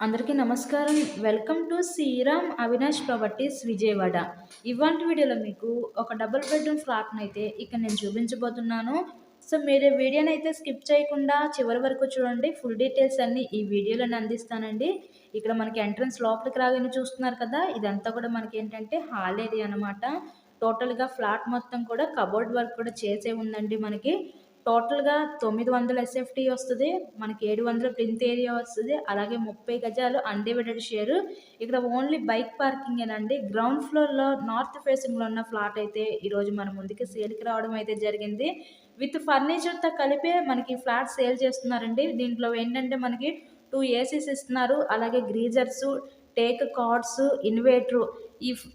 అందరికీ నమస్కారం. Welcome to Sriram Avinash properties Vijayawada. ఇవాల్టి వీడియోలో మీకు ఒక డబుల్ బెడ్రూమ్ ఫ్లాట్‌నైతే ఇక్కడ నేను చూపించబోతున్నాను. సో, మీరు వీడియోనైతే స్కిప్ చేయకుండా చివరి వరకు చూడండి. ఫుల్ డీటెయిల్స్ అన్నీ ఈ వీడియోలోనే అందిస్తానండి. ఇక్కడ మనకి ఎంట్రన్స్ లోపలికి రాగానే చూస్తున్నారు కదా! ఇదంతా కూడా మనకేంటంటే హాల్ ఏరియా అనమాట. టోటల్‌గా ఫ్లాట్ మొత్తం కూడా కబోర్డ్ వర్క్ కూడా చేసే ఉందండి మనకి. టోటల్‌గా 900 ఎస్ఎఫ్టీ వస్తది. మనకి 700 ప్లింత్ ఏరియా వస్తది. అలాగే 30 గజాలు అన్‌డివైడెడ్ షేరు. ఇక్కడ ఓన్లీ బైక్ పార్కింగేనండి. గ్రౌండ్ ఫ్లోర్‌లో నార్త్ ఫేసింగ్‌లో ఉన్న ఫ్లాట్ అయితే ఈరోజు మన ముందుకి సేల్‌కి రావడం అయితే జరిగింది. విత్ ఫర్నిచర్‌తో కలిపే మనకి ఫ్లాట్ సేల్ చేస్తున్నారండి. దీంట్లో ఏంటంటే మనకి 2 ఏసీస్ ఇస్తున్నారు. అలాగే గ్రీజర్సు, టేక్ కార్డ్స్, ఇన్వర్టర్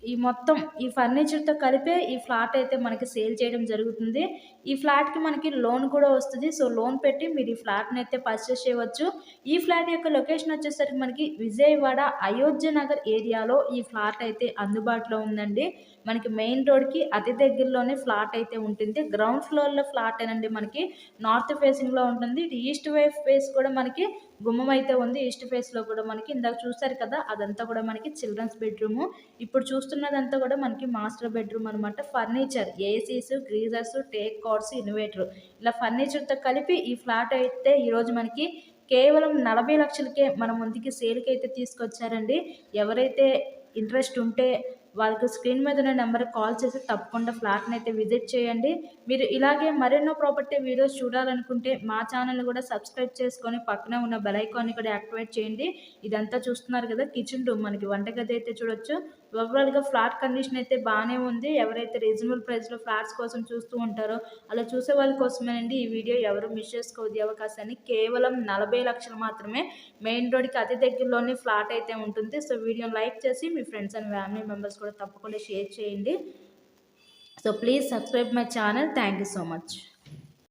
ఈ మొత్తం ఈ ఫర్నిచర్‌తో కలిపే ఈ ఫ్లాట్ అయితే మనకి సేల్ చేయడం జరుగుతుంది. ఈ ఫ్లాట్‌కి మనకి లోన్ కూడా వస్తది. సో, లోన్ పెట్టి మీరు ఈ ఫ్లాట్‌నైతే పర్చేస్ చేయవచ్చు. ఈ ఫ్లాట్ యొక్క లొకేషన్ వచ్చేసరికి మనకి విజయవాడ అయోధ్య నగర్ ఏరియాలో ఈ ఫ్లాట్ అయితే అందుబాటులో ఉందండి. మనకి మెయిన్ రోడ్‌కి అతి దగ్గరలోనే ఫ్లాట్ అయితే ఉంటుంది. గ్రౌండ్ ఫ్లోర్‌లో ఫ్లాటేనండి మనకి. నార్త్ ఫేసింగ్‌లో ఉంటుంది. ఇటు ఈస్ట్ వైపు ఫేస్ కూడా మనకి గుమ్మం అయితే ఉంది. ఈస్ట్ ఫేస్‌లో కూడా మనకి ఇందాక చూసారు కదా! అదంతా కూడా మనకి చిల్డ్రన్స్ బెడ్‌రూము. ఇప్పుడు చూస్తున్నదంతా కూడా మనకి మాస్టర్ బెడ్‌రూమ్ అనమాట. Furniture, ACs, geysers, take cards, inverter ఇలా ఫర్నిచర్‌తో కలిపి ఈ ఫ్లాట్ అయితే ఈరోజు మనకి కేవలం 40 లక్షలకే మన ముందుకి సేల్‌కైతే తీసుకొచ్చారండి. ఎవరైతే ఇంట్రెస్ట్ ఉంటే వాళ్ళకి స్క్రీన్ మీద ఉన్న నెంబర్‌కి కాల్ చేసి తప్పకుండా ఫ్లాట్‌నైతే విజిట్ చేయండి. మీరు ఇలాగే మరెన్నో ప్రాపర్టీ వీడియోస్ చూడాలనుకుంటే మా ఛానల్‌ని కూడా సబ్స్క్రైబ్ చేసుకొని పక్కనే ఉన్న బెల్ ఐకాన్‌ని కూడా యాక్టివేట్ చేయండి. ఇదంతా చూస్తున్నారు కదా! కిచెన్ రూమ్ మనకి వంటగది అయితే చూడొచ్చు. ఓవరాల్‌గా ఫ్లాట్ కండిషన్ అయితే బానే ఉంది. ఎవరైతే రీజనబుల్ ప్రైస్‌లో ఫ్లాట్స్ కోసం చూస్తూ ఉంటారో అలా చూసే వాళ్ళ కోసమేనండి ఈ వీడియో. ఎవరు మిస్ చేసుకోవద్దు ఈ అవకాశాన్ని. కేవలం 40 లక్షలు మాత్రమే. మెయిన్ రోడ్‌కి అతి దగ్గరలోనే ఫ్లాట్ అయితే ఉంటుంది. సో, వీడియోని లైక్ చేసి మీ ఫ్రెండ్స్ అండ్ ఫ్యామిలీ మెంబర్స్ కూడా తప్పకుండా షేర్ చేయండి. So, please subscribe my channel. Thank you so much.